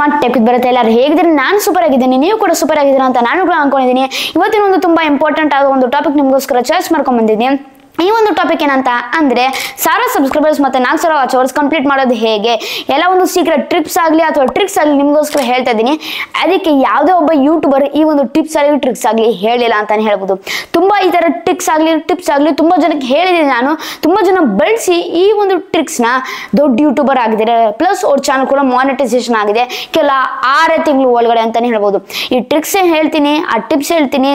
ನಿಮ್ಮ ಟೆಕ್ ಬರುತ್ತೆ ಎಲ್ಲರೂ ಹೇಗಿದ್ದೀರಿ ನಾನು ಸೂಪರ್ ಆಗಿದ್ದೀನಿ ನೀವು ಕೂಡ ಸೂಪರ್ ಆಗಿದ್ದೀರಾ ಅಂತ ನಾನು ಕೂಡ ಅನ್ಕೊಂಡಿದ್ದೀನಿ ಇವತ್ತಿನ ಒಂದು ತುಂಬಾ ಇಂಪಾರ್ಟೆಂಟ್ ಆದ ಒಂದು ಟಾಪಿಕ್ ನಿಮಗೋಸ್ಕರ ಚಾಯ್ಸ್ ಮಾಡ್ಕೊಂಡು ಬಂದಿದ್ದೀನಿ ಈ ಒಂದು ಟಾಪಿಕ್ ಏನಂತ ಅಂದ್ರೆ 1000 ಸಬ್ಸ್ಕ್ರೈಬರ್ಸ್ ಮತ್ತೆ 4000 ವಾಚ್ ಅವರ್ಸ್ ಕಂಪ್ಲೀಟ್ ಮಾಡೋದು ಹೇಗೆ ಎಲ್ಲ ಒಂದು ಸೀಕ್ರೆಟ್ ಟ್ರಿಪ್ಸ್ ಆಗಲಿ ಅಥವಾ ಟ್ರಿಕ್ಸ್ ಆಗಲಿ ನಿಮಗೋಸ್ಕರ ಹೇಳ್ತಾ ಇದ್ದೀನಿ ಅದಕ್ಕೆ ಯಾವುದೇ ಒಬ್ಬ ಯೂಟ್ಯೂಬರ್ ಈ ಒಂದು ಟಿಪ್ಸ್ ಆಗಲಿ ಟ್ರಿಕ್ಸ್ ಆಗಲಿ ಹೇಳಿಲ್ಲ ಅಂತಾನೆ ಹೇಳ್ಬೋದು ತುಂಬಾ ಈ ತರ ಟಿಪ್ಸ್ ಆಗಲಿ ತುಂಬಾ ಜನಕ್ಕೆ ಹೇಳಿದ್ದೀನಿ ನಾನು ತುಂಬಾ ಜನ ಬಳಸಿ ಈ ಒಂದು ಟ್ರಿಕ್ಸ್ ನ ದೊಡ್ಡ ಯೂಟ್ಯೂಬರ್ ಆಗಿದ್ದಾರೆ ಪ್ಲಸ್ ಅವ್ರ ಚಾನಲ್ ಕೂಡ ಮಾನಿಟೈಸೇಷನ್ ಆಗಿದೆ ಕೆಲ 6 ತಿಂಗಳು ಒಳಗಡೆ ಅಂತಾನೆ ಹೇಳ್ಬೋದು ಈ ಟ್ರಿಕ್ಸ್ ಹೇಳ್ತೀನಿ ಆ ಟಿಪ್ಸ್ ಹೇಳ್ತೀನಿ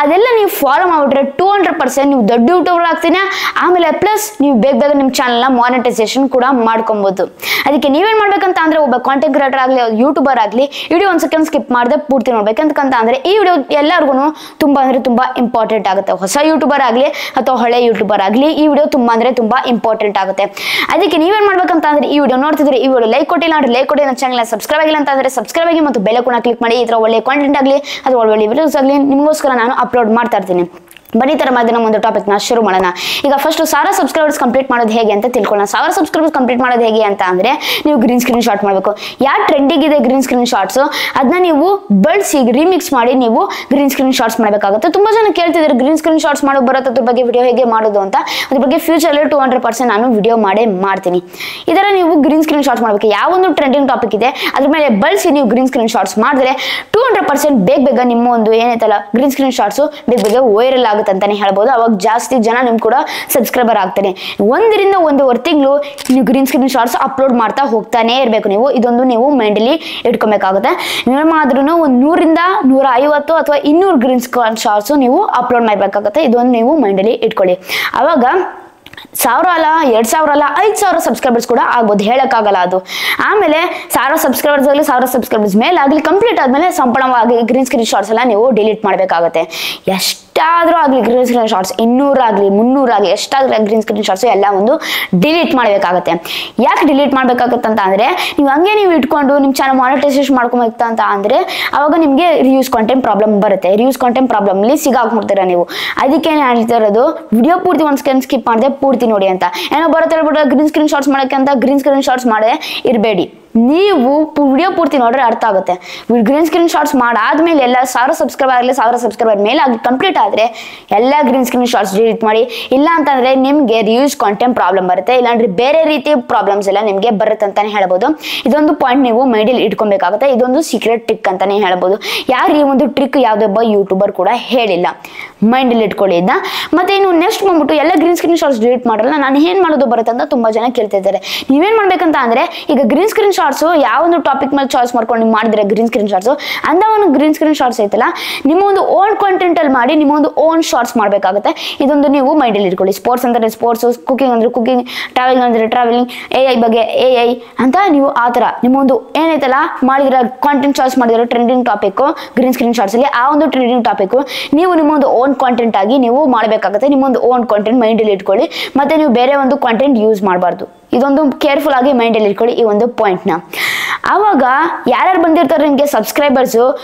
ಅದೆಲ್ಲ ನೀವು ಫಾಲೋ ಮಾಡಿಬಿಟ್ರೆ 200% ನೀವು ದೊಡ್ಡ ಯೂಟ್ಯೂಬರ್ ಆಗ್ತೀನಿ ಆಮೇಲೆ ಪ್ಲಸ್ ನೀವು ಬೇಗ ನಿಮ್ಮ ಚಾನಲ್ ನ ಮಾನಿಟೈಸೇಷನ್ ಕೂಡ ಮಾಡ್ಕೊಬಹುದು ಅದಕ್ಕೆ ನೀವೇನ್ ಮಾಡ್ಬೇಕಂತ ಅಂದ್ರೆ ಒಬ್ಬ ಕಾಂಟೆಂಟ್ ಕ್ರಿಯೇಟರ್ ಆಗಲಿ ಯೂಟ್ಯೂಬರ್ ಆಗಲಿ ವಿಡಿಯೋ ಒಂದು ಸೆಕೆಂಡ್ ಸ್ಕಿಪ್ ಮಾಡದೆ ಪೂರ್ತಿ ನೋಡ್ಬೇಕಂತ ಅಂದ್ರೆ ಈ ವಿಡಿಯೋ ಎಲ್ಲರಿಗೂ ತುಂಬಾ ಇಂಪಾರ್ಟೆಂಟ್ ಆಗುತ್ತೆ ಹೊಸ ಯೂಟ್ಯೂಬರ್ ಆಗಲಿ ಅಥವಾ ಹಳೆ ಯೂಟ್ಯೂಬರ್ ಆಗಲಿ ಈ ವಿಡಿಯೋ ತುಂಬಾ ಇಂಪಾರ್ಟೆಂಟ್ ಆಗುತ್ತೆ ಅದಕ್ಕೆ ನೀವೇನ್ ಮಾಡ್ಬೇಕಂತ ಅಂದ್ರೆ ಈ ವಿಡಿಯೋ ನೋಡ್ತಿದ್ರೆ ಈ ವಿಡಿಯೋ ಲೈಕ್ ಕೊಟ್ಟಿಲ್ಲ ಅಂದ್ರೆ ಲೈಕ್ ಕೊಡಿ ನನ್ನ ಚಾನಲ್ ಸಬ್ಸ್ಕ್ರೈಬ್ ಆಗಿಲ್ಲ ಅಂತ ಅಂದ್ರೆ ಸಬ್ಸ್ಕ್ರೈಬ್ ಆಗಿ ಮತ್ತು ಬೆಲ್ ಕೂಡ ಕ್ಲಿಕ್ ಮಾಡಿ ಈ ತರ ಒಳ್ಳೆ ಕಾಂಟೆಂಟ್ ಆಗಲಿ ಅಥವಾ ಒಳ್ಳೆ ವಿಡಿಯೋಸ್ ಆಗಲಿ ನಿಮಗೋಸ್ಕರ ನಾನು ಅಪ್ಲೋಡ್ ಮಾಡ್ತಾ ಇರ್ತೀನಿ ಬನ್ನಿ ತರ ಮಾದಿನ ಒಂದು ಟಾಪಿಕ್ ನ ಶುರು ಮಾಡೋಣ ಈಗ ಫಸ್ಟ್ 1000 ಸಬ್ಸ್ಕ್ರೈಬರ್ಸ್ ಕಂಪ್ಲೀಟ್ ಮಾಡೋದು ಹೇಗೆ ಅಂತ ತಿಳ್ಕೊಳ್ಳೋಣ 1000 ಸಬ್ಸ್ಕ್ರೈಬರ್ಸ್ ಕಂಪ್ಲೀಟ್ ಮಾಡೋದು ಹೇಗೆ ಅಂತ ಅಂದ್ರೆ ನೀವು ಗ್ರೀನ್ ಸ್ಕ್ರೀನ್ ಶಾಟ್ ಮಾಡಬೇಕು ಯಾವ ಟ್ರೆಂಡಿಂಗ್ ಇದೆ ಗ್ರೀನ್ ಸ್ಕ್ರೀನ್ ಶಾಟ್ಸ್ ಅದನ್ನ ನೀವು ಬಳಸಿ ರಿಮಿಕ್ಸ್ ಮಾಡಿ ನೀವು ಗ್ರೀನ್ ಸ್ಕ್ರೀನ್ ಶಾಟ್ಸ್ ಮಾಡಬೇಕಾಗುತ್ತೆ ತುಂಬಾ ಜನ ಕೇಳ್ತಿದ್ದಾರೆ ಗ್ರೀನ್ ಸ್ಕ್ರೀನ್ ಶಾಟ್ಸ್ ಮಾಡೋದು ಬರುತ್ತೆ ಅದ್ರ ಬಗ್ಗೆ ವಿಡಿಯೋ ಹೇಗೆ ಮಾಡೋದು ಅಂತ ಅದ್ರ ಬಗ್ಗೆ ಫ್ಯೂಚರ್ ಅಲ್ಲಿ 200% ನಾನು ವಿಡಿಯೋ ಮಾಡ್ತೀನಿ ಇದರ ನೀವು ಗ್ರೀನ್ ಸ್ಕ್ರೀನ್ ಶಾಟ್ಸ್ ಮಾಡಬೇಕು ಯಾವ ಒಂದು ಟ್ರೆಂಡಿಂಗ್ ಟಾಪಿಕ್ ಇದೆ ಅದ್ರ ಮೇಲೆ ಬಳಸಿ ನೀವು ಗ್ರೀನ್ ಸ್ಕ್ರೀನ್ ಶಾಟ್ಸ್ ಮಾಡಿದ್ರೆ 200% ಬೇಗ ನಿಮ್ಮ ಒಂದು ಏನೈತಲ್ಲ ಗ್ರೀನ್ ಸ್ಕ್ರೀನ್ ಶಾಟ್ಸ್ ಬೇಗ ವೈರಲ್ ಆಗುತ್ತೆ ಅಂತಾನೆ ಹೇಳ್ಬೋದು ಅವಾಗ ಜಾಸ್ತಿ ಜನ ನಿಮ್ ಕೂಡ ಸಬ್ಸ್ಕ್ರೈಬರ್ ಆಗ್ತಾರೆ 1 ರಿಂದ 1.5 ತಿಂಗಳು ನೀವು ಗ್ರೀನ್ ಸ್ಕ್ರೀನ್ ಶಾಟ್ಸ್ ಅಪ್ಲೋಡ್ ಮಾಡ್ತಾ ಹೋಗ್ತಾನೆ ಇರಬೇಕು ನೀವು ಇದೊಂದು ನೀವು ಮೈಂಡ್ ಅಲ್ಲಿ ಇಟ್ಕೊಬೇಕಾಗುತ್ತೆ ನಿಮ್ಮಾದ್ರೂ 100 ರಿಂದ 150 ಅಥವಾ 200 ಗ್ರೀನ್ ಸ್ಕ್ರೀನ್ ಶಾಟ್ಸ್ ನೀವು ಅಪ್ಲೋಡ್ ಮಾಡಬೇಕಾಗುತ್ತೆ ಇದೊಂದು ನೀವು ಮೈಂಡ್ ಅಲ್ಲಿ ಇಟ್ಕೊಳ್ಳಿ ಅವಾಗ 1000 ಅಲ್ಲ 2000 ಅಲ್ಲ 5000 ಸಬ್ಸ್ಕ್ರೈಬರ್ಸ್ ಕೂಡ ಆಗ್ಬೋದು ಹೇಳಕ್ಕಾಗಲ್ಲ ಅದು ಆಮೇಲೆ 1000 ಸಬ್ಸ್ಕ್ರೈಬರ್ಸ್ ಆಗಲಿ 1000 ಸಬ್ಸ್ಕ್ರೈಬರ್ಸ್ ಮೇಲೆ ಆಗಲಿ ಕಂಪ್ಲೀಟ್ ಆದ್ಮೇಲೆ ಸಂಪೂರ್ಣವಾಗಿ ಗ್ರೀನ್ ಸ್ಕ್ರೀನ್ ಶಾಟ್ಸ್ ಎಲ್ಲ ನೀವು ಡಿಲೀಟ್ ಮಾಡಬೇಕಾಗುತ್ತೆ ಎಷ್ಟಾದ್ರೂ ಆಗಲಿ ಗ್ರೀನ್ ಸ್ಕ್ರೀನ್ ಶಾಟ್ಸ್ 200 ಆಗಲಿ 300 ಆಗಲಿ ಎಷ್ಟಾದ್ರೂ ಗ್ರೀನ್ ಸ್ಕ್ರೀನ್ ಶಾಟ್ಸ್ ಎಲ್ಲ ಒಂದು ಡಿಲೀಟ್ ಮಾಡಬೇಕಾಗುತ್ತೆ ಯಾಕೆ ಡಿಲೀಟ್ ಮಾಡಬೇಕಾಗುತ್ತೆ ಅಂತ ಅಂದ್ರೆ ನೀವು ಹಂಗೆ ನೀವು ಇಟ್ಕೊಂಡು ನಿಮ್ಮ ಚಾನಲ್ ಮಾನಿಟೈಸೇಷನ್ ಮಾಡ್ಕೊಬೇಕು ಅಂತ ಅಂದ್ರೆ ಅವಾಗ ನಿಮಗೆ ರಿಯೂಸ್ ಕಾಂಟೆಂಟ್ ಪ್ರಾಬ್ಲಮ್ ಬರುತ್ತೆ ರಿಯೂಸ್ ಕಾಂಟೆಂಟ್ ಪ್ರಾಬ್ಲಮ್ ಅಲ್ಲಿ ಸಿಗಾಕ್ಬಿಡ್ತೀರಾ ನೀವು ಅದಕ್ಕೆ ನಾನು ಹೇಳ್ತಾ ಇರೋದು ವಿಡಿಯೋ ಪೂರ್ತಿ ಒಂದು ಸೆಕೆಂಡ್ ಸ್ಕಿಪ್ ಮಾಡದೆ ಪೂರ್ತಿ ನೋಡಿ ಅಂತ ಏನೋ ಬರುತ್ತೆ ಹೇಳ್ಬಿಟ್ಟು ಗ್ರೀನ್ ಸ್ಕ್ರೀನ್ ಶಾಟ್ಸ್ ಮಾಡಕ್ಕೆ ಅಂತ ಗ್ರೀನ್ ಸ್ಕ್ರೀನ್ ಶಾಟ್ಸ್ ಮಾಡೇ ಇರಬೇಡಿ ನೀವು ವಿಡಿಯೋ ಪೂರ್ತಿ ನೋಡ್ರೆ ಅರ್ಥ ಆಗುತ್ತೆ ಗ್ರೀನ್ ಸ್ಕ್ರೀನ್ ಶಾಟ್ಸ್ ಮಾಡಾದ್ಮೇಲೆ ಎಲ್ಲ 1000 ಸಬ್ಸ್ಕ್ರೈಬರ್ ಆಗಲಿ 1000 ಸಬ್ಸ್ಕ್ರೈಬರ್ ಮೇಲೆ ಆಗಿ ಕಂಪ್ಲೀಟ್ ಆದ್ರೆ ಎಲ್ಲ ಗ್ರೀನ್ ಸ್ಕ್ರೀನ್ ಶಾಟ್ಸ್ ಡಿಲೀಟ್ ಮಾಡಿ ಇಲ್ಲ ಅಂತಂದ್ರೆ ನಿಮ್ಗೆ ರಿಯೂಸ್ ಕಾಂಟೆಂಟ್ ಪ್ರಾಬ್ಲಮ್ ಬರುತ್ತೆ ಇಲ್ಲಾಂದ್ರೆ ಬೇರೆ ರೀತಿಯ ಪ್ರಾಬ್ಲಮ್ಸ್ ಎಲ್ಲ ನಿಮ್ಗೆ ಬರುತ್ತೆ ಅಂತಾನೆ ಹೇಳ್ಬೋದು ಇದೊಂದು ಪಾಯಿಂಟ್ ನೀವು ಮೈಂಡಲ್ಲಿ ಇಟ್ಕೊಬೇಕಾಗುತ್ತೆ ಇದೊಂದು ಸೀಕ್ರೆಟ್ ಟ್ರಿಕ್ ಅಂತಾನೆ ಹೇಳ್ಬೋದು ಯಾರು ಈ ಒಂದು ಟ್ರಿಕ್ ಯಾವ್ದೊಬ್ಬ ಯೂಟ್ಯೂಬರ್ ಕೂಡ ಹೇಳಿಲ್ಲ ಮೈಂಡಲ್ಲಿ ಇಟ್ಕೊಳ್ಳಿ ಇದನ್ನ ಮತ್ತೆ ಇನ್ನು ನೆಕ್ಸ್ಟ್ ಬಂದ್ಬಿಟ್ಟು ಎಲ್ಲ ಗ್ರೀನ್ ಸ್ಕ್ರೀನ್ ಶಾಟ್ಸ್ ಡಿಲೀಟ್ ಮಾಡಲ್ಲ ನಾನು ಏನ್ ಮಾಡೋದು ಬರುತ್ತೆ ಅಂತ ತುಂಬಾ ಜನ ಕೇಳ್ತಿದ್ದಾರೆ ನೀವೇನ್ ಮಾಡ್ಬೇಕಂತ ಅಂದ್ರೆ ಈಗ ಗ್ರೀನ್ ಸ್ಕ್ರೀನ್ ಶಾಟ್ಸ್ ಯಾವ ಒಂದು ಟಾಪಿಕ್ ಮೇಲೆ ಚಾಯ್ಸ್ ಮಾಡ್ಕೊಂಡು ನೀವು ಮಾಡಿದ್ರೆ ಗ್ರೀನ್ ಸ್ಕ್ರೀನ್ ಶಾಟ್ಸ್ ಅಂತ ಒಂದು ಗ್ರೀನ್ ಸ್ಕ್ರೀನ್ ಶಾಟ್ಸ್ ಐತಲ್ಲ ನಿಮ್ಮ ಒಂದು ಓನ್ ಕಾಂಟೆಂಟ್ ಅಲ್ಲಿ ಮಾಡಿ ನಿಮ್ಮ ಒಂದು ಓನ್ ಶಾರ್ಟ್ಸ್ ಮಾಡಬೇಕಾಗುತ್ತೆ ಇದೊಂದು ನೀವು ಮೈಂಡಲ್ಲಿ ಇಟ್ಕೊಳ್ಳಿ ಸ್ಪೋರ್ಟ್ಸ್ ಅಂದ್ರೆ ಸ್ಪೋರ್ಟ್ಸ್ ಕುಕಿಂಗ್ ಅಂದ್ರೆ ಕುಕಿಂಗ್ ಟ್ರಾವೆಲಿಂಗ್ ಅಂದ್ರೆ ಟ್ರಾವೆಲಿಂಗ್ AI ಬಗ್ಗೆ AI ಅಂತ ನೀವು ಆ ತರ ನಿಮ್ಮೊಂದು ಏನೈತಲ್ಲ ಮಾಡಿದ್ರೆ ಕಾಂಟೆಂಟ್ ಚಾಯ್ಸ್ ಮಾಡಿದ್ರೆ trending topic green screen shots ಅಲ್ಲಿ ಆ ಒಂದು ಟ್ರೆಂಡಿಂಗ್ ಟಾಪಿಕ್ ನೀವು ನಿಮ್ಮೊಂದು ಓನ್ ಕಾಂಟೆಂಟ್ ಆಗಿ ನೀವು ಮಾಡಬೇಕಾಗುತ್ತೆ ನಿಮ್ಮೊಂದು ಓನ್ ಕಾಂಟೆಂಟ್ ಮೈಂಡಲ್ಲಿ ಇಟ್ಕೊಳ್ಳಿ ಮತ್ತೆ ನೀವು ಬೇರೆ ಒಂದು ಕಾಂಟೆಂಟ್ ಯೂಸ್ ಮಾಡಬಾರ್ದು ಇದೊಂದು ಕೇರ್ಫುಲ್ ಆಗಿ ಮೈಂಡಲ್ಲಿ ಇಟ್ಕೊಳ್ಳಿ ಈ ಒಂದು ಪಾಯಿಂಟ್ ನ ಆವಾಗ ಯಾರ್ಯಾರು ಬಂದಿರ್ತಾರೆ ನಿಮಗೆ ಸಬ್ಸ್ಕ್ರೈಬರ್ಸ್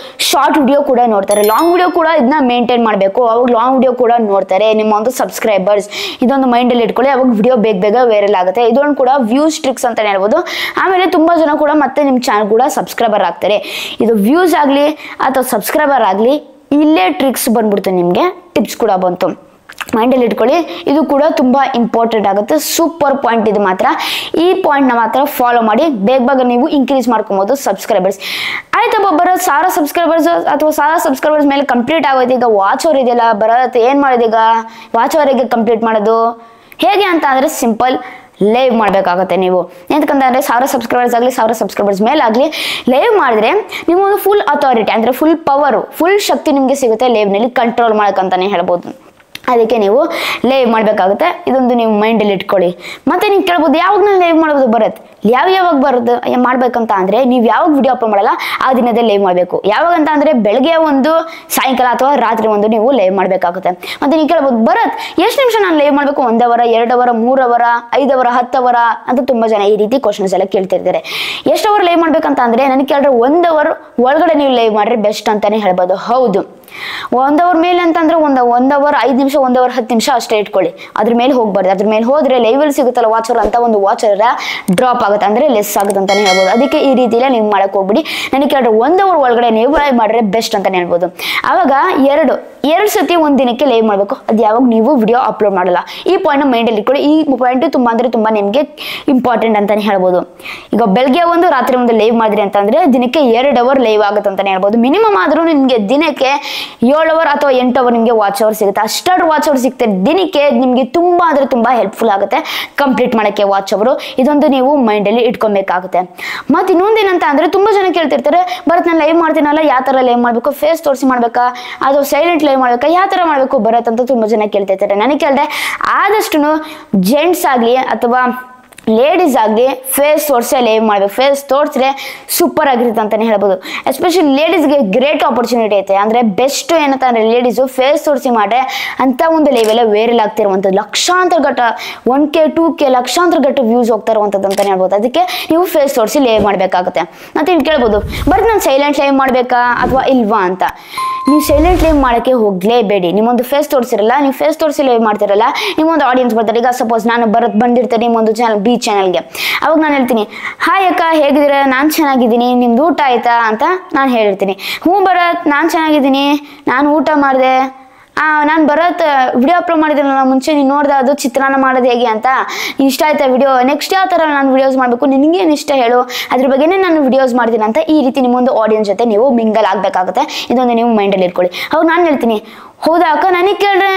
ಶಾರ್ಟ್ ವಿಡಿಯೋ ಕೂಡ ನೋಡ್ತಾರೆ ಲಾಂಗ್ ವಿಡಿಯೋ ಕೂಡ ಇದನ್ನ ಮೇಂಟೈನ್ ಮಾಡಬೇಕು ಅವಾಗ ಲಾಂಗ್ ವಿಡಿಯೋ ಕೂಡ ನೋಡ್ತಾರೆ ನಿಮ್ಮ ಒಂದು ಸಬ್ಸ್ಕ್ರೈಬರ್ಸ್ ಇದೊಂದು ಮೈಂಡಲ್ಲಿ ಇಟ್ಕೊಳ್ಳಿ ಅವಾಗ ವಿಡಿಯೋ ಬೇಗ ವೈರಲ್ ಆಗುತ್ತೆ ಇದೊಂದು ಕೂಡ ವ್ಯೂಸ್ ಟ್ರಿಕ್ಸ್ ಅಂತಾನೆ ಹೇಳ್ಬೋದು ಆಮೇಲೆ ತುಂಬಾ ಜನ ಕೂಡ ಮತ್ತೆ ನಿಮ್ಮ ಚಾನಲ್ ಕೂಡ ಸಬ್ಸ್ಕ್ರೈಬರ್ ಆಗ್ತಾರೆ ಇದು ವ್ಯೂಸ್ ಆಗಲಿ ಅಥವಾ ಸಬ್ಸ್ಕ್ರೈಬರ್ ಆಗಲಿ ಇಲ್ಲೇ ಟ್ರಿಕ್ಸ್ ಬಂದ್ಬಿಡ್ತು ನಿಮಗೆ ಟಿಪ್ಸ್ ಕೂಡ ಬಂತು ಮೈಂಡಲ್ಲಿ ಇಟ್ಕೊಳ್ಳಿ ಇದು ಕೂಡ ತುಂಬಾ ಇಂಪಾರ್ಟೆಂಟ್ ಆಗುತ್ತೆ ಸೂಪರ್ ಪಾಯಿಂಟ್ ಇದು ಮಾತ್ರ ಈ ಪಾಯಿಂಟ್ ನ ಮಾತ್ರ ಫಾಲೋ ಮಾಡಿ ಬೇಗ ನೀವು ಇನ್ಕ್ರೀಸ್ ಮಾಡ್ಕೊಬಹುದು ಸಬ್ಸ್ಕ್ರೈಬರ್ಸ್ ಆಯ್ತಪ್ಪ ಬರೋದು 1000 ಸಬ್ಸ್ಕ್ರೈಬರ್ಸ್ ಅಥವಾ 1000 ಸಬ್ಸ್ಕ್ರೈಬರ್ಸ್ ಮೇಲೆ ಕಂಪ್ಲೀಟ್ ಆಗೋದು ಈಗ ವಾಚ್ ಅವರ್ ಇದೆಯಲ್ಲ ಬರುತ್ತೆ ಏನ್ ಮಾಡೋದು ಈಗ ವಾಚ್ ಅವರಿಗೆ ಕಂಪ್ಲೀಟ್ ಮಾಡೋದು ಹೇಗೆ ಅಂತ ಅಂದ್ರೆ ಸಿಂಪಲ್ ಲೈವ್ ಮಾಡಬೇಕಾಗುತ್ತೆ ನೀವು ಎಂತಕಂದ್ರೆ 1000 ಸಬ್ಸ್ಕ್ರೈಬರ್ಸ್ ಆಗಲಿ 1000 ಸಬ್ಸ್ಕ್ರೈಬರ್ಸ್ ಮೇಲೆ ಆಗಲಿ ಲೈವ್ ಮಾಡಿದ್ರೆ ನಿಮ್ಮೊಂದು ಫುಲ್ ಅಥಾರಿಟಿ ಅಂದ್ರೆ ಫುಲ್ ಪವರ್ ಫುಲ್ ಶಕ್ತಿ ನಿಮಗೆ ಸಿಗುತ್ತೆ ಲೈವ್ ನಲ್ಲಿ ಕಂಟ್ರೋಲ್ ಮಾಡಕ್ಕಂತಾನೆ ಹೇಳ್ಬೋದು ಅದಕ್ಕೆ ನೀವು ಲೈವ್ ಮಾಡಬೇಕಾಗುತ್ತೆ ಇದೊಂದು ನೀವು ಮೈಂಡಲ್ಲಿ ಇಟ್ಕೊಳ್ಳಿ ಮತ್ತೆ ನೀವು ಕೇಳ್ಬೋದು ಯಾವಾಗ ನಾನು ಲೈವ್ ಮಾಡೋದು ಬರುತ್ತೆ ಯಾವಾಗ ಬರುತ್ತೆ ಮಾಡ್ಬೇಕಂತ ಅಂದ್ರೆ ನೀವು ಯಾವಾಗ ವಿಡಿಯೋ ಅಪ್ಲೋಡ್ ಮಾಡಲ್ಲ ಆ ದಿನದೇ ಲೈವ್ ಮಾಡಬೇಕು ಯಾವಾಗ ಅಂತ ಅಂದ್ರೆ ಬೆಳಗ್ಗೆ ಒಂದು ಸಾಯಂಕಾಲ ಅಥವಾ ರಾತ್ರಿ ಒಂದು ನೀವು ಲೈವ್ ಮಾಡಬೇಕಾಗುತ್ತೆ ಮತ್ತೆ ನೀವು ಕೇಳ್ಬೋದು ಬರತ್ ಎಷ್ಟು ನಿಮಿಷ ನಾನು ಲೈವ್ ಮಾಡಬೇಕು 1 hour 2 hour 3 hour 5 hour 10 hour ಅಂತ ತುಂಬಾ ಜನ ಈ ರೀತಿ ಕ್ವಶನ್ಸ್ ಎಲ್ಲ ಕೇಳ್ತಿರ್ತಾರೆ ಎಷ್ಟು ಅವರ್ ಲೈವ್ ಮಾಡ್ಬೇಕಂತ ಅಂದ್ರೆ ನನಗೆ ಕೇಳಿದ್ರೆ 1 ಅವರ್ ಒಳಗಡೆ ನೀವು ಲೈವ್ ಮಾಡ್ರೆ ಬೆಸ್ಟ್ ಅಂತಾನೆ ಹೇಳ್ಬೋದು ಹೌದು 1 ಅವರ್ ಮೇಲೆ ಅಂತಂದ್ರೆ 1 ಅವರ್ 5 ನಿಮಿಷ 1 ಅವರ್ 10 ನಿಮಿಷ ಅಷ್ಟೇ ಇಟ್ಕೊಳ್ಳಿ. ಅದ್ರ ಮೇಲೆ ಹೋಗ್ಬಾರ್ದು. ಅದ್ರ ಮೇಲೆ ಹೋದ್ರೆ ಲೈವಲ್ಲಿ ಸಿಗುತ್ತಲ್ಲ ವಾಚ್ ಅವರ್ ಅಂತ ಒಂದು ವಾಚ್ ಅವರ್ ಡ್ರಾಪ್ ಆಗುತ್ತೆ, ಅಂದ್ರೆ ಲೆಸ್ ಆಗುತ್ತೆ ಅಂತಾನೆ ಹೇಳ್ಬೋದು. ಅದಕ್ಕೆ ಈ ರೀತಿಯಲ್ಲೇ ನೀವು ಮಾಡಕ್ ಹೋಗ್ಬಿಡಿ. ನನಗೆ ಕೇಳಿದ್ರೆ 1 ಅವರ್ ಒಳಗಡೆ ನೀವು ಲೈವ್ ಮಾಡಿದ್ರೆ ಬೆಸ್ಟ್ ಅಂತಾನೆ ಹೇಳ್ಬೋದು. ಆವಾಗ ಎರಡು ಸತಿ ಒಂದ್ ದಿನಕ್ಕೆ ಲೈವ್ ಮಾಡ್ಬೇಕು. ಅದು ಯಾವಾಗ ನೀವು ವಿಡಿಯೋ ಅಪ್ಲೋಡ್ ಮಾಡಲ್ಲ. ಈ ಪಾಯಿಂಟ್ ಮೈಂಡಲ್ಲಿ ಇಟ್ಕೊಳ್ಳಿ. ಈ ಪಾಯಿಂಟ್ ತುಂಬಾ ಅಂದ್ರೆ ತುಂಬಾ ನಿಮ್ಗೆ ಇಂಪಾರ್ಟೆಂಟ್ ಅಂತಾನೆ ಹೇಳ್ಬೋದು. ಈಗ ಬೆಳಗ್ಗೆ ಒಂದು ರಾತ್ರಿ ಒಂದು ಲೈವ್ ಮಾಡಿದ್ರಿ ಅಂತಂದ್ರೆ ದಿನಕ್ಕೆ 2 ಅವರ್ ಲೈವ್ ಆಗುತ್ತೆ ಅಂತಾನೆ ಹೇಳ್ಬೋದು. ಮಿನಿಮಮ್ ಆದ್ರೂ ನಿಮ್ಗೆ ದಿನಕ್ಕೆ 7 ಅವರ್ ಅಥವಾ 8 ಅವರ್ ನಿಮ್ಗೆ ವಾಚ್ ಅವರ್ ಸಿಗುತ್ತೆ. ಅಷ್ಟಾದ್ರೂ ವಾಚ್ ಅವರ್ ಸಿಗ್ತದೆ ದಿನಕ್ಕೆ. ನಿಮ್ಗೆ ತುಂಬಾ ಅಂದ್ರೆ ತುಂಬಾ ಹೆಲ್ಪ್ಫುಲ್ ಆಗುತ್ತೆ ಕಂಪ್ಲೀಟ್ ಮಾಡಕ್ಕೆ ವಾಚ್ ಅವರು. ಇದೊಂದು ನೀವು ಮೈಂಡ್ ಅಲ್ಲಿ ಇಟ್ಕೊಬೇಕಾಗುತ್ತೆ. ಮತ್ತೆ ಇನ್ನೊಂದೇನಂತ ಅಂದ್ರೆ ತುಂಬಾ ಜನ ಕೇಳ್ತಿರ್ತಾರೆ, ಬರತ್ ನಾನು ಲೈವ್ ಮಾಡ್ತೀನಲ್ಲ, ಯಾವ ತರ ಲೈವ್ ಮಾಡ್ಬೇಕು, ಫೇಸ್ ತೋರಿಸಿ ಮಾಡ್ಬೇಕಾ ಅಥವಾ ಸೈಲೆಂಟ್ ಲೈವ್ ಮಾಡ್ಬೇಕಾ, ಯಾವ ತರ ಮಾಡ್ಬೇಕು ಬರತ್ ಅಂತ ತುಂಬಾ ಜನ ಕೇಳ್ತಿರ್ತಾರೆ. ನನಗೆ ಕೇಳಿದೆ, ಆದಷ್ಟು ಜೆಂಟ್ಸ್ ಆಗ್ಲಿ ಅಥವಾ ಲೇಡೀಸ್ ಆಗಲಿ ಫೇಸ್ ತೋರಿಸೇ ಲೈವ್ ಮಾಡ್ಬೇಕು. ಫೇಸ್ ತೋರಿಸಿದ್ರೆ ಸೂಪರ್ ಆಗಿರುತ್ತೆ ಅಂತಾನೆ ಹೇಳ್ಬೋದು. ಎಸ್ಪೆಷಲಿ ಲೇಡೀಸ್ಗೆ ಗ್ರೇಟ್ ಆಪರ್ಚುನಿಟಿ ಐತೆ. ಅಂದ್ರೆ ಬೆಸ್ಟ್ ಏನಂತ ಅಂದ್ರೆ ಲೇಡೀಸು ಫೇಸ್ ತೋರಿಸಿ ಮಾಡ್ರೆ ಅಂತ ಒಂದು ಲೈವ್ ಎಲ್ಲ ವೈರಲ್ ಆಗ್ತಿರುವಂಥದ್ದು, ಲಕ್ಷಾಂತರ ಗಟ್ಟ 1K 2K ಲಕ್ಷಾಂತರ ಗಟ್ಟ ವ್ಯೂಸ್ ಹೋಗ್ತಾ ಇರುವಂಥದ್ದು ಅಂತಾನೆ ಹೇಳ್ಬೋದು. ಅದಕ್ಕೆ ನೀವು ಫೇಸ್ ತೋರಿಸಿ ಲೈವ್ ಮಾಡಬೇಕಾಗುತ್ತೆ. ಮತ್ತೆ ಇಲ್ಲಿ ಕೇಳ್ಬೋದು, ಬರೀ ನಾನು ಸೈಲೆಂಟ್ ಲೈವ್ ಮಾಡಬೇಕಾ ಅಥವಾ ಇಲ್ವಾ ಅಂತ. ನೀವು ಸೈಲೆಂಟ್ ಲೈವ್ ಮಾಡೋಕ್ಕೆ ಹೋಗಲೇಬೇಡಿ. ನಿಮ್ಮೊಂದು ಫೇಸ್ ತೋರಿಸಿರಲ್ಲ, ನೀವು ಫೇಸ್ ತೋರಿಸಿ ಲೈವ್ ಮಾಡ್ತಿರಲ್ಲ, ನಿಮ್ಮೊಂದು ಆಡಿಯನ್ಸ್ ಬರ್ತಾರೆ. ಈಗ ಸಪೋಸ್ ನಾನು ಬಂದಿರ್ತೀನಿ ನಿಮ್ಮೊಂದು ಚಾನಲ್ಗೆ, ಅವಾಗ ನಾನು ಹೇಳ್ತೀನಿ, ಹಾಯ್ ಅಕ್ಕ ಹೇಗಿದ್ದೀರಾ, ನಾನು ಚೆನ್ನಾಗಿದ್ದೀನಿ, ನಿಮ್ದು ಊಟ ಆಯ್ತಾ ಅಂತ ನಾನು ಹೇಳಿರ್ತೀನಿ. ಹ್ಞೂ ಭರತ್ ನಾನು ಚೆನ್ನಾಗಿದ್ದೀನಿ, ನಾನು ಊಟ ಮಾಡಿದೆ, ನಾನು ಭರತ್ ವಿಡಿಯೋ ಅಪ್ಲೋಡ್ ಮಾಡಿದ್ದೀನಲ್ಲ ಮುಂಚೆ, ನೀನು ನೋಡ್ದೆ ಅದು ಚಿತ್ರಾನ್ನ ಮಾಡೋದು ಹೇಗೆ ಅಂತ, ಇಷ್ಟ ಆಯ್ತಾ ವಿಡಿಯೋ, ನೆಕ್ಸ್ಟ್ ಯಾವ ಥರ ನಾನು ವಿಡಿಯೋಸ್ ಮಾಡಬೇಕು, ನಿನಗೇನು ಇಷ್ಟ ಹೇಳು, ಅದ್ರ ಬಗ್ಗೆನೇ ನಾನು ವಿಡಿಯೋಸ್ ಮಾಡ್ತೀನಿ ಅಂತ ಈ ರೀತಿ ನಿಮ್ಮೊಂದು ಆಡಿಯನ್ಸ್ ಜೊತೆ ನೀವು ಮಿಂಗಲ್ ಆಗಬೇಕಾಗುತ್ತೆ. ಇದೊಂದು ನೀವು ಮೈಂಡಲ್ಲಿ ಇಟ್ಕೊಳ್ಳಿ. ಅವಾಗ ನಾನು ಹೇಳ್ತೀನಿ, ಹೌದಾ ಅಕ್ಕ, ನನಗೆ ಕೇಳಿದ್ರೆ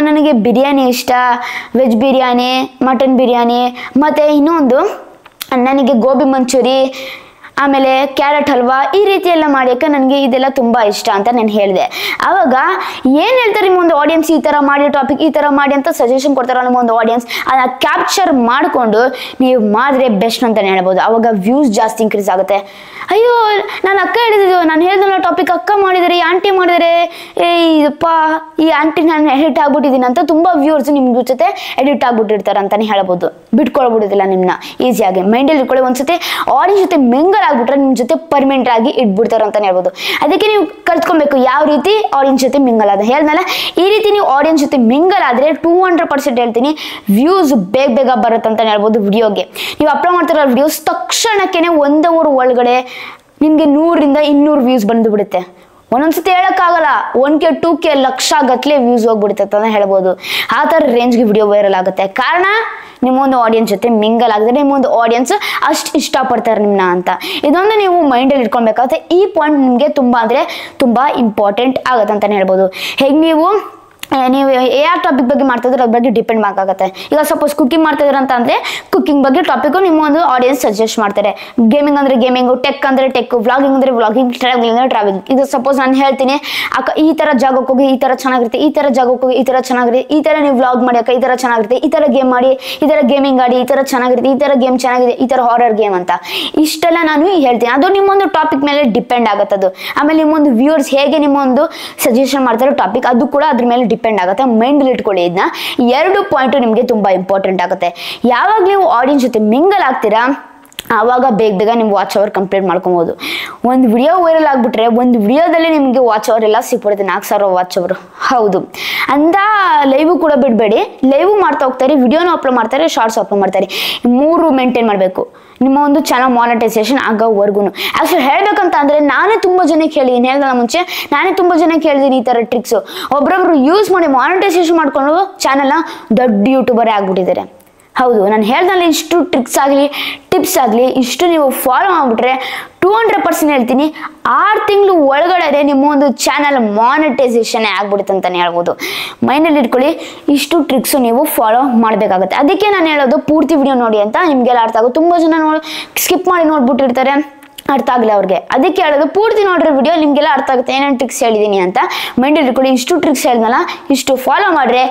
ನನಗೆ ಬಿರಿಯಾನಿ ಇಷ್ಟ, ವೆಜ್ ಬಿರಿಯಾನಿ, ಮಟನ್ ಬಿರಿಯಾನಿ, ಮತ್ತು ಇನ್ನೊಂದು ನನಗೆ ಗೋಬಿ ಮಂಚೂರಿ, ಆಮೇಲೆ ಕ್ಯಾರೆಟ್ ಹಲ್ವಾ, ಈ ರೀತಿ ಎಲ್ಲ ಮಾಡ್ಯಕ್ಕೆ ನನಗೆ ಇದೆಲ್ಲ ತುಂಬ ಇಷ್ಟ ಅಂತ ನಾನು ಹೇಳಿದೆ. ಆವಾಗ ಏನು ಹೇಳ್ತಾರೆ ನಿಮ್ಮೊಂದು ಆಡಿಯನ್ಸ್, ಈ ಥರ ಮಾಡಿ ಟಾಪಿಕ್ ಈ ಥರ ಮಾಡಿ ಅಂತ ಸಜೆಷನ್ ಕೊಡ್ತಾರೋ ನಿಮ್ಮೊಂದು ಆಡಿಯನ್ಸ್, ಅದನ್ನ ಕ್ಯಾಪ್ಚರ್ ಮಾಡಿಕೊಂಡು ನೀವು ಮಾಡಿದ್ರೆ ಬೆಸ್ಟ್ ಅಂತಲೇ ಹೇಳ್ಬೋದು. ಆವಾಗ ವ್ಯೂಸ್ ಜಾಸ್ತಿ ಇನ್ಕ್ರೀಸ್ ಆಗುತ್ತೆ. ಅಯ್ಯೋ ನಾನು ಅಕ್ಕ ಹೇಳಿದ್ದು, ನಾನು ಹೇಳಿದ್ನಲ್ಲ ಟಾಪಿಕ್ ಅಕ್ಕ ಮಾಡಿದರೆ, ಈ ಆಂಟಿ ಮಾಡಿದರೆ, ಇದಪ್ಪ ಈ ಆಂಟಿ ನಾನು ಎಡಿಟ್ ಆಗ್ಬಿಟ್ಟಿದ್ದೀನಿ ಅಂತ ತುಂಬ ವ್ಯೂರ್ಸ್ ನಿಮ್ಮ ಜೊತೆ ಎಡಿಟ್ ಆಗ್ಬಿಟ್ಟಿರ್ತಾರೆ ಅಂತಲೇ ಹೇಳ್ಬೋದು. ಬಿಟ್ಕೊಳ್ಬಿಡುದಿಲ್ಲ ನಿಮ್ಮನ್ನ ಈಸಿಯಾಗಿ. ಮೈಂಡಲ್ಲಿ ಇಟ್ಕೊಳ್ಳಿ. ಒಂದ್ಸತಿ ಆಡಿಯನ್ಸ್ ಜೊತೆ ಮಿಂಗಲ್ ಆಗ್ಬಿಟ್ರೆ ನಿಮ್ಮ ಜೊತೆ ಪರ್ಮನೆಂಟ್ ಆಗಿ ಇಟ್ಬಿಡ್ತಾರೆ ಅಂತಾನೆ ಹೇಳ್ಬೋದು. ಅದಕ್ಕೆ ನೀವು ಕಲ್ತ್ಕೊಬೇಕು ಯಾವ ರೀತಿ ಆಡಿಯನ್ಸ್ ಜೊತೆ ಮಿಂಗಲ್ ಆದ. ಹೇಳ್ದಲ್ಲ, ಈ ರೀತಿ ನೀವು ಆಡಿಯನ್ಸ್ ಜೊತೆ ಮಿಂಗಲ್ ಆದರೆ 200% ಹೇಳ್ತೀನಿ ವ್ಯೂಸ್ ಬೇಗ ಬರುತ್ತೆ ಅಂತಾನೆ ಹೇಳ್ಬೋದು. ವಿಡಿಯೋಗೆ ನೀವು ಅಪ್ಲೋಡ್ ಮಾಡ್ತಿರೋ ವಿಡಿಯೋಸ್ ತಕ್ಷಣಕ್ಕೆ 1 ಅವರ್ ಒಳಗಡೆ ನಿಮಗೆ 100ರಿಂದ 200 ವ್ಯೂಸ್ ಬಂದು ಬಿಡುತ್ತೆ. ಒಂದೊಂದ್ಸತಿ ಹೇಳಕ್ಕಾಗಲ್ಲ, 1K 2K ಲಕ್ಷ ಗಟ್ಟಲೆ ವ್ಯೂಸ್ ಹೋಗ್ಬಿಡುತ್ತೆ ಅಂತ ಹೇಳ್ಬೋದು. ಆ ಥರ ರೇಂಜ್ಗೆ ವಿಡಿಯೋ ವೈರಲ್ ಆಗುತ್ತೆ. ಕಾರಣ ನಿಮ್ಮೊಂದು ಆಡಿಯನ್ಸ್ ಜೊತೆ ಮಿಂಗಲ್ ಆಗಿದ್ರೆ ನಿಮ್ಮೊಂದು ಆಡಿಯನ್ಸ್ ಅಷ್ಟು ಇಷ್ಟಪಡ್ತಾರೆ ನಿಮ್ಮನ್ನ ಅಂತ. ಇದೊಂದು ನೀವು ಮೈಂಡಲ್ಲಿ ಇಟ್ಕೊಳ್ಬೇಕಾಗುತ್ತೆ. ಈ ಪಾಯಿಂಟ್ ನಿಮಗೆ ತುಂಬ ಅಂದರೆ ತುಂಬ ಇಂಪಾರ್ಟೆಂಟ್ ಆಗುತ್ತೆ ಅಂತಲೇ ಹೇಳ್ಬೋದು. ಹೇಗೆ ನೀವು ಯಾವ ಟಾಪಿಕ್ ಬಗ್ಗೆ ಮಾಡ್ತಿದ್ರೆ ಅದ್ರ ಬಗ್ಗೆ ಡಿಪೆಂಡ್ ಮಾಡೋಕ್ಕಾಗತ್ತೆ. ಈಗ ಸಪೋಸ್ ಕುಕಿಂಗ್ ಮಾಡ್ತಿದ್ರೆ ಅಂತ ಅಂದರೆ ಕುಕಿಂಗ್ ಬಗ್ಗೆ ಟಾಪಿಕ್ಕು ನಿಮ್ಮ ಒಂದು ಆಡಿಯನ್ಸ್ ಸಜೆಸ್ಟ್ ಮಾಡ್ತಾರೆ. ಗೇಮಿಂಗ್ ಅಂದರೆ ಗೇಮಿಂಗು, ಟೆಕ್ ಅಂದರೆ ಟೆಕ್, ವ್ಲಾಗಿಂಗ್ ಅಂದರೆ ವ್ಲಾಗಿಂಗ್, ಟ್ರಾವೆಲಿಂಗ್ ಅಂದರೆ ಟ್ರಾವೆಲಿಂಗ್. ಇದು ಸಪೋಸ್ ನಾನು ಹೇಳ್ತೀನಿ, ಅಕ್ಕ ಈ ಥರ ಜಾಗಕ್ಕೆ ಹೋಗಿ ಈ ಥರ ಚೆನ್ನಾಗಿರುತ್ತೆ, ಈ ಥರ ಜಾಗಕ್ಕೆ ಹೋಗಿ ಈ ಥರ ಚೆನ್ನಾಗಿರುತ್ತೆ, ಈ ಥರ ನೀವು ವ್ಲಾಗ್ ಮಾಡಿ ಅಕ್ಕ ಈ ಥರ ಚೆನ್ನಾಗಿರುತ್ತೆ, ಈ ಥರ ಗೇಮ್ ಮಾಡಿ, ಈ ಥರ ಗೇಮಿಂಗ್ ಆಡಿ, ಈ ಥರ ಚೆನ್ನಾಗಿರುತ್ತೆ, ಈ ಥರ ಗೇಮ್ ಚೆನ್ನಾಗಿದೆ, ಈ ಥರ ಹಾರರ್ ಗೇಮ್ ಅಂತ ಇಷ್ಟೆಲ್ಲ ನಾನು ಹೇಳ್ತೀನಿ. ಅದು ನಿಮ್ಮೊಂದು ಟಾಪಿಕ್ ಮೇಲೆ ಡಿಪೆಂಡ್ ಆಗುತ್ತೆ. ಅದು ಆಮೇಲೆ ನಿಮ್ಮೊಂದು ವ್ಯೂವರ್ಸ್ ಹೇಗೆ ನಿಮ್ಮೊಂದು ಸಜೆಷನ್ ಮಾಡ್ತಾರೆ ಟಾಪಿಕ್, ಅದು ಕೂಡ ಅದ್ರ ಮೇಲೆ ಡಿಪೆಂಡ್ ಆಗುತ್ತೆ. ಮೈಂಡಲ್ಲಿ ಇಟ್ಕೊಳ್ಳಿ. ಇದನ್ನ 2 ಪಾಯಿಂಟು ನಿಮಗೆ ತುಂಬಾ ಇಂಪಾರ್ಟೆಂಟ್ ಆಗುತ್ತೆ. ಯಾವಾಗ ನೀವು ಆಡಿಯನ್ಸ್ ಜೊತೆ ಮಿಂಗಲ್ ಆಗ್ತೀರಾ ಆವಾಗ ಬೇಗ ನಿಮ್ಮ ವಾಚ್ ಅವರ್ ಕಂಪ್ಲೀಟ್ ಮಾಡ್ಕೊಬೋದು. ಒಂದು ವಿಡಿಯೋ ವೈರಲ್ ಆಗಿಬಿಟ್ರೆ ಒಂದು ವಿಡಿಯೋದಲ್ಲೇ ನಿಮಗೆ ವಾಚ್ ಅವರ್ ಎಲ್ಲ ಸಿಕ್ಬಿಡುತ್ತೆ, 4,000 ವಾಚ್ ಅವರು. ಹೌದು ಅಂತ ಲೈವು ಕೂಡ ಬಿಡಬೇಡಿ. ಲೈವು ಮಾಡ್ತಾ ಹೋಗ್ತಾರೆ, ವಿಡಿಯೋನೂ ಅಪ್ಲೋಡ್ ಮಾಡ್ತಾರೆ, ಶಾರ್ಟ್ಸ್ ಅಪ್ಲೋಡ್ ಮಾಡ್ತಾರೆ. 3 ಮೇಂಟೈನ್ ಮಾಡಬೇಕು ನಿಮ್ಮ ಒಂದು ಚಾನಲ್ ಮಾನಿಟೈಸೇಷನ್ ಆಗೋವರೆಗೂ. ಆ್ಯಕ್ಚುಲಿ ಹೇಳ್ಬೇಕಂತ ಅಂದರೆ ನಾನೇ ತುಂಬ ಜನಕ್ಕೆ ಹೇಳಿದ್ದೀನಿ, ಹೇಳ್ದಲ್ಲ ಮುಂಚೆ ನಾನೇ ತುಂಬ ಜನಕ್ಕೆ ಹೇಳಿದ್ದೀನಿ ಈ ಥರ ಟ್ರಿಕ್ಸು. ಒಬ್ಬರೊಬ್ರು ಯೂಸ್ ಮಾಡಿ ಮಾನಿಟೈಸೇಷನ್ ಮಾಡ್ಕೊಂಡು ಚಾನಲ್ನ ದೊಡ್ಡ ಯೂಟ್ಯೂಬರೇ ಆಗ್ಬಿಟ್ಟಿದ್ದಾರೆ. ಹೌದು, ನಾನು ಹೇಳ್ದಲ್ಲ, ಇಷ್ಟು ಟ್ರಿಕ್ಸ್ ಆಗಲಿ ಟಿಪ್ಸ್ ಆಗಲಿ ಇಷ್ಟು ನೀವು ಫಾಲೋ ಮಾಡಿಬಿಟ್ರೆ 200% ಹೇಳ್ತೀನಿ 6 ತಿಂಗಳು ಒಳಗಡೆ ನಿಮ್ಮ ಒಂದು ಚಾನಲ್ ಮಾನಿಟೈಸೇಷನ್ ಆಗ್ಬಿಡುತ್ತೆ ಅಂತಲೇ ಹೇಳ್ಬೋದು. ಮೈಂಡಲ್ಲಿ ಇಟ್ಕೊಳ್ಳಿ. ಇಷ್ಟು ಟ್ರಿಕ್ಸು ನೀವು ಫಾಲೋ ಮಾಡಬೇಕಾಗುತ್ತೆ. ಅದಕ್ಕೆ ನಾನು ಹೇಳೋದು ಪೂರ್ತಿ ವಿಡಿಯೋ ನೋಡಿ ಅಂತ. ನಿಮಗೆಲ್ಲ ಅರ್ಥ ಆಗುತ್ತೆ. ತುಂಬ ಜನ ಸ್ಕಿಪ್ ಮಾಡಿ ನೋಡ್ಬಿಟ್ಟಿರ್ತಾರೆ, ಅರ್ಥ ಆಗಲಿ ಅವ್ರಿಗೆ. ಅದಕ್ಕೆ ಹೇಳೋದು ಪೂರ್ತಿ ನೋಡ್ರಿ ವಿಡಿಯೋ, ನಿಮಗೆಲ್ಲ ಅರ್ಥ ಆಗುತ್ತೆ ಏನೇನು ಟ್ರಿಕ್ಸ್ ಹೇಳಿದ್ದೀನಿ ಅಂತ. ಮೈಂಡಲ್ಲಿ ಇಟ್ಕೊಳ್ಳಿ. ಇಷ್ಟು ಟ್ರಿಕ್ಸ್ ಹೇಳಿದ್ನಲ್ಲ, ಇಷ್ಟು ಫಾಲೋ ಮಾಡಿದ್ರೆ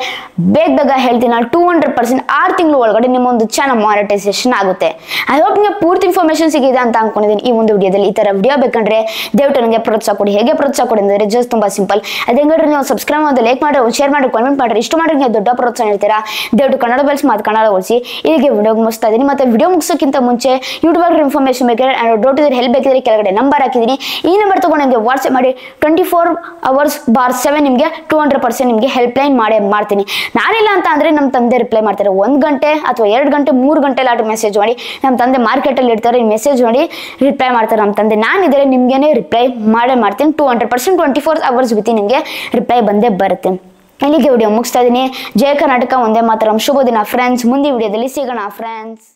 ಬೇಗ ಹೇಳ್ತೀನಿ 200% 6 ತಿಂಗಳು ಒಳಗಡೆ ನಿಮ್ಮೊಂದು ಚಾನಲ್ ಮಾನಿಟೈಸೇಷನ್ ಆಗುತ್ತೆ. ಐ ಹೋಪ್ ನಿಮಗೆ ಪೂರ್ತಿ ಇನ್ಫಾರ್ಮೇಷನ್ ಸಿಗಿದೆ ಅಂತ ಅನ್ಕೊಂಡಿದ್ದೀನಿ ಈ ಒಂದು ವಿಡಿಯೋದಲ್ಲಿ. ಈ ಥರ ವಿಡಿಯೋ ಬೇಕಂದ್ರೆ ದಯವಿಟ್ಟು ನನಗೆ ಪ್ರೋತ್ಸಾಹ ಕೊಡಿ. ಹೇಗೆ ಪ್ರೋತ್ಸಾಹ ಕೊಡಿ ಅಂದರೆ ಜಸ್ಟ್ ತುಂಬ ಸಿಂಪಲ್. ಅದೇ ಹೆಂಗಾದ್ರೆ ನೀವು ಸಬ್ಸ್ಕ್ರೈಬ್ ಮಾಡಿ, ಲೈಕ್ ಮಾಡಿ, ಶೇರ್ ಮಾಡಿ, ಕಾಮೆಂಟ್ ಮಾಡಿರಿ. ಇಷ್ಟು ಮಾಡಿ ನೀವು ದೊಡ್ಡ ಪ್ರೋತ್ಸಾಹ ಹೇಳ್ತೀರಾ. ದಯವಿಟ್ಟು ಕನ್ನಡ ಬೆಲ್ಸ್ ಮಾತು ಕನ್ನಡ ಓಡಿಸಿ. ಇಲ್ಲಿಗೆ ವಿಡಿಯೋ ಮುಗಿಸ್ತಾ ಇದ್ದೀನಿ. ಮತ್ತೆ ವಿಡಿಯೋ ಮುಗಿಸೋಕ್ಕಿಂತ ಮುಂಚೆ ಯೂಟ್ಯೂಬ್ ಇನ್ಫಾರ್ಮೇಷನ್ ಬೇಕಾದ್ರೆ ಡೌಟ್ ಇದ್ರೆ ಹೆಲ್ಪ್ ಬೇಕಿದ್ರೆ ಕೆಳಗಡೆ ನಂಬರ್ ಹಾಕಿದ್ದೀನಿ, ಈ ನಂಬರ್ ತೊಗೊಂಡು ನನಗೆ ವಾಟ್ಸಪ್ ಮಾಡಿ 24/7 ನಿಮಗೆ 200% ನಿಮಗೆ ಹೆಲ್ಪ್ ಲೈನ್ ಮಾಡ್ತೀನಿ. ನಾನಿಲ್ಲ ಅಂತ ಅಂದರೆ ನಮ್ಮ ತಂದೆ ರಿಪ್ಲೈ ಮಾಡ್ತಾರೆ. 1 ಗಂಟೆ ಅಥವಾ 2 ಗಂಟೆ 3 ಗಂಟೆ ಮೆಸೇಜ್ ಮಾಡಿ, ನಮ್ಮ ತಂದೆ ಮಾರ್ಕೆಟಲ್ಲಿ ಇರ್ತಾರೆ, ಮೆಸೇಜ್ ಮಾಡಿ ರಿಪ್ಲೈ ಮಾಡ್ತಾರೆ ನಮ್ಮ ತಂದೆ. ನಾನಿದ್ರೆ ನಿಮಗೇನೆ ರಿಪ್ಲೈ ಮಾಡ್ತೀನಿ. 200% 24 hours ವಿತಿನ್ ನಿಮಗೆ ರಿಪ್ಲೈ ಬಂದೇ ಬರುತ್ತೆ. ಇಲ್ಲಿಗೆ ವಿಡಿಯೋ ಮುಗಿಸ್ತಾ ಇದ್ದೀನಿ. ಜಯ ಕರ್ನಾಟಕ, ಒಂದೇ ಮಾತರಂ. ಶುಭ ದಿನ ಫ್ರೆಂಡ್ಸ್. ಮುಂದಿನ ವಿಡಿಯೋದಲ್ಲಿ ಸಿಗೋಣ ಫ್ರೆಂಡ್ಸ್.